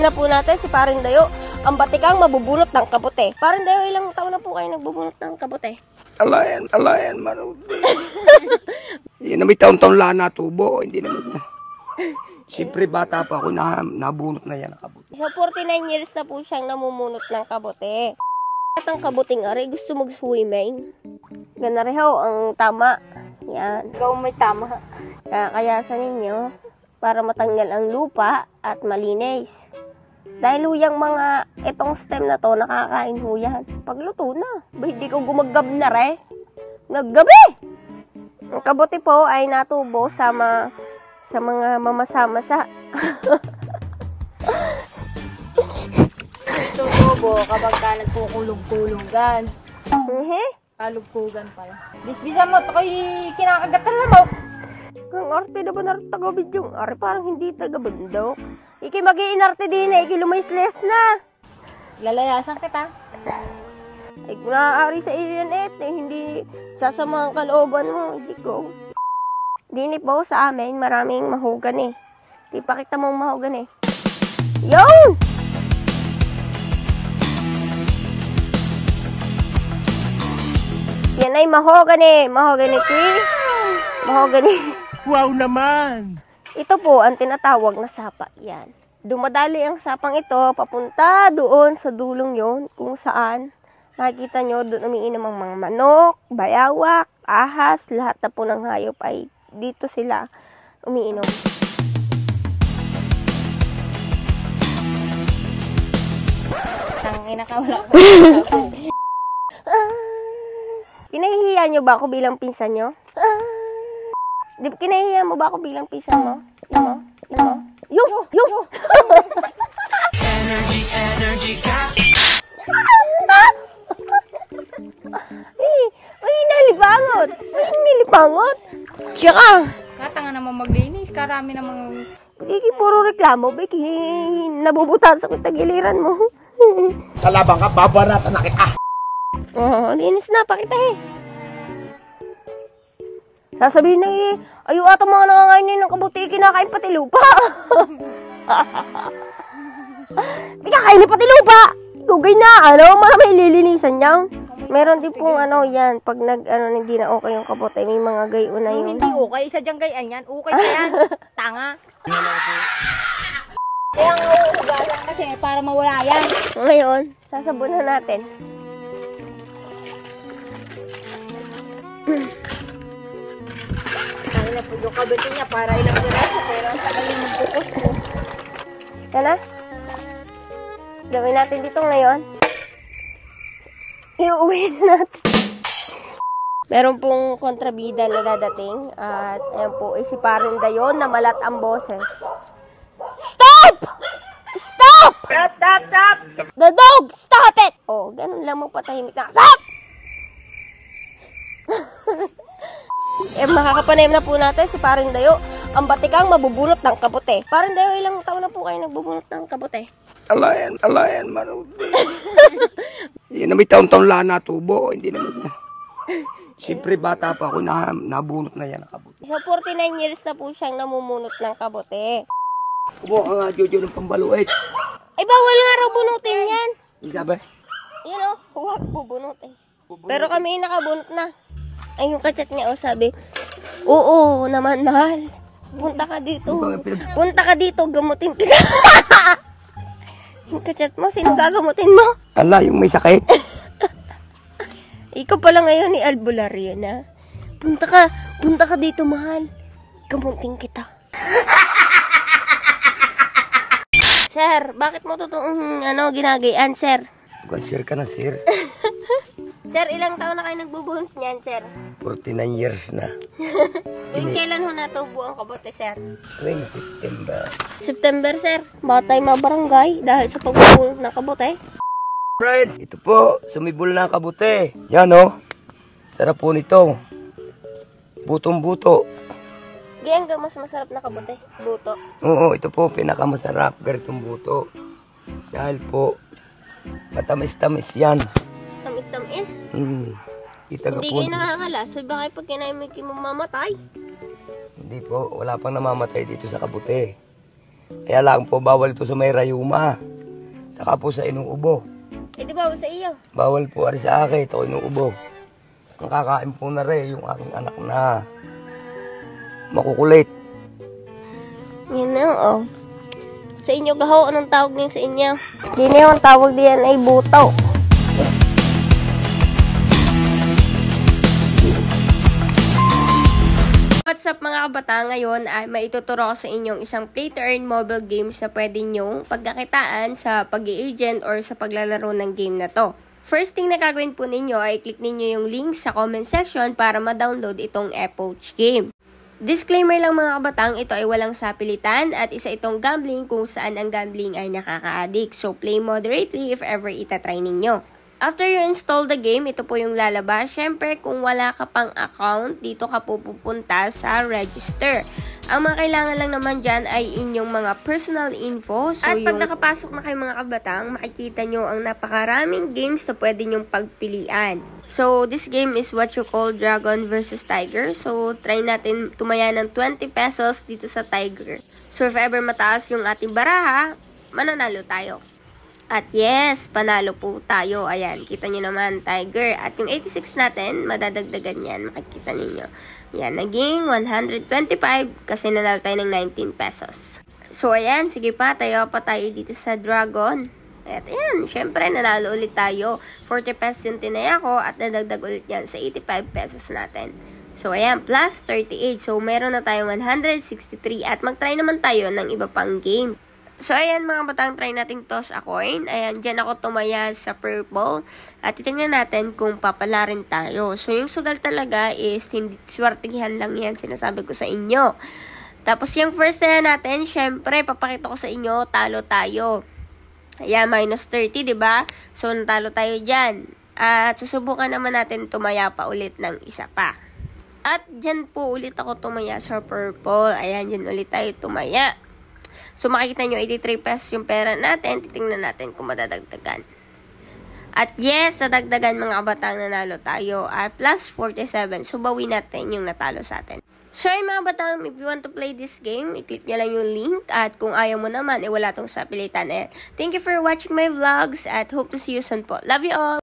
na po natin si Paring Dayo, ang batikang mabubunot ng kabute. Paring Dayo, ilang taon na po kayo nagbubunot ng kabute? Alayan, manood. Yan na may taon-taon lang natubo, hindi naman. Siyempre bata pa ako, nabunot na yan ang kabute. So, 49 years na po siyang namumunot ng kabute. At ang kabuting ari, gusto mag-swimming. Ganarehaw ang tama. Yan. Ikaw may tama. Kakayasan ninyo para matanggal ang lupa at malinis. Dahil huyang mga itong stem na to, nakakain huyan. Pagluto na. Ba, hindi ko gumagab na re. Naggabi! Ang kabuti po ay natubo sa mga mamasa-masa. Ito tubo kapag ka nagkukulog-kulugan. Kalugkugan pala. Bisbisan mo, ito ko'y kinakagatan na mo. Ang arte na ba na taga-bidyong? Ari, parang hindi taga-bundok. Iki mag-iinarte din na, iki lumaisles na. Lalayasan kita. Ay, kung naaari sa iyo yan hindi sasama ang kalooban mo, hindi ko. Dini po sa amin, maraming mahugan eh. Di pa kita mong mahugan eh. Yun! Yan ay mahogany. Mahogany tree. Mahogany. Wow naman! Ito po ang tinatawag na sapa. Yan. Dumadali ang sapang ito papunta doon sa dulong yon kung saan makikita nyo doon umiinom ang mga manok, bayawak, ahas, lahat na po ng hayop ay dito sila umiinom. Tangina ka, wala ko. Kinahihiya nyo ba ako bilang pinsan nyo? Di ba kinahihiya mo ba ako bilang pinsan mo? Yung! Ay, nalipangot! Tsaka, Katanga naman maglinis, karami namang... Kiki, puro reklamo, Becky. Nabubutasan ko tagiliran mo. Kalabang ka, babaratan na kita. Oh, linis na, pakita eh. Sasabihin na eh, ayo ata mga nangangainin ng kabuti, kinakain pati lupa. Di kakain pati lupa. Gugay na, marami ililinisan niya. Meron din pong yan, pag hindi na okay yung kabuti, may mga gayon na yun. Hindi okay, isa dyang gayan yan. Okay na yan. Tanga. Kaya nga uugalan kasi para mawala yan. Ngayon, sasabunan natin. Kaya na po yung kabuti niya para ilang diraso, pero ang tagal yung magpupos mo. Yan na. Gawin natin dito ngayon. Iuwi na natin. Meron pong kontrabida na dadating. At ayan po, si Paring Dayo na malat ang boses. Stop! Stop! Stop! The dog! Stop it! Oh, ganun lang mo patahimik na. Stop! Makakapanayam na po natin si Paring Dayo, ang batikang mabubunot ng kabute. Paring Dayo, ilang taon na po kayo nagbubunot ng kabute? Alayan, manood. Yan na may taon-taon lang natubo, hindi naman. Siyempre bata pa ako, nabunot na yan ang kabute. So, 49 years na po siyang namumunot ng kabute. Kubo ka nga, Jojo, ng pambaluit. Ay, bawal nga raw bunutin yan. Hindi sabi? Huwag bubunutin. Pero kami nakabunot na. Ay, yung kachat niya, sabi, oo naman, mahal. Punta ka dito. Gamutin kita. Yung kachat mo, sino gagamutin mo? Ala, yung may sakit. Ikaw pala ngayon ni Albularyo na. Punta ka dito, mahal. Gamutin kita. Sir, bakit mo totoong ginagayaan, sir? Sir ka na, sir. Sir, ilang taon na kayo nagbubunot niyan, sir? 49 years na. Kailan ho natubo ang kabote, sir? Tuwing September. September, sir. Baka tayo mabarangay dahil sa pagbubunot ng kabote. Friends, ito po, sumibol na ang kabute. Yan sarap po nito. Butong-buto. Gayang mas masarap na kabote. Buto. Oo, ito po, pinakamasarap. Ganitong buto. Dahil po, matamis-tamis yan. Tamis-tamis? Kita Hindi po. kayo nakakalas. So, baka pag kinaimik yung mamamatay. Hindi po, wala pang namamatay dito sa kabute. Kaya lang po, bawal ito sa may rayuma. Saka po sa inuubo. Eh, di ba sa iyo? Bawal po ari sa akin, ito inuubo. Ang kakain po na rin, yung aking anak na makukulit. Yun na, oh. Sa inyo, gaho, anong tawag niyo sa inyo? Di na yung tawag diyan ay buto. What's up mga kabata? Ngayon ay maituturo ko sa inyong isang play to earn mobile games na pwede nyong pagkakitaan sa pag-i-agent or sa paglalaro ng game na to. First thing na gagawin po ninyo ay click ninyo yung link sa comment section para ma-download itong Epoch game. Disclaimer lang mga kabatang, ito ay walang sapilitan at isa itong gambling kung saan ang gambling ay nakaka-addict. So play moderately if ever itatry ninyo. After you install the game, ito po yung lalabas. Syempre, kung wala ka pang account, dito ka po pupunta sa register. Ang mga kailangan lang naman dyan ay inyong mga personal info. So, at pag nakapasok na kayo mga kabatang, makikita nyo ang napakaraming games na pwede nyong pagpilian. So, this game is what you call Dragon versus Tiger. So, try natin tumaya ng 20 pesos dito sa Tiger. So, if ever mataas yung ating baraha, mananalo tayo. At yes, panalo po tayo. Ayan, kita nyo naman, Tiger. At yung 86 natin, madadagdagan yan. Makikita ninyo. Yan, naging 125 kasi nanalo tayo ng 19 pesos. So, ayan, sige pa, tayo pa tayo dito sa Dragon. At ayan, syempre, nanalo ulit tayo. 40 pesos yung tinaya ko at nadagdag ulit yan sa 85 pesos natin. So, ayan, plus 38. So, meron na tayong 163 at mag-try naman tayo ng iba pang game. So, ayan mga batang, try nating toss a coin. Ayan, dyan ako tumaya sa purple. At titingnan natin kung papala rin tayo. So, yung sugal talaga is hindi swertihan lang yan, sinasabi ko sa inyo. Tapos, yung first na natin, syempre, papakita ko sa inyo, talo tayo. Ayan, minus 30, diba? So, natalo tayo dyan. At susubukan naman natin tumaya pa ulit ng isa pa. At dyan po ulit ako tumaya sa purple. Ayan, dyan ulit tayo tumaya. So, makikita nyo, 83 pesos yung pera natin. Titingnan natin kung madadagdagan. At yes, nadagdagan mga kabatang, nanalo tayo. At plus 47. So, bawi natin yung natalo sa atin. So, ay mga batang, if you want to play this game, i-click nyo lang yung link. At kung ayaw mo naman, wala tong sapilitan. Thank you for watching my vlogs. At hope to see you soon po. Love you all!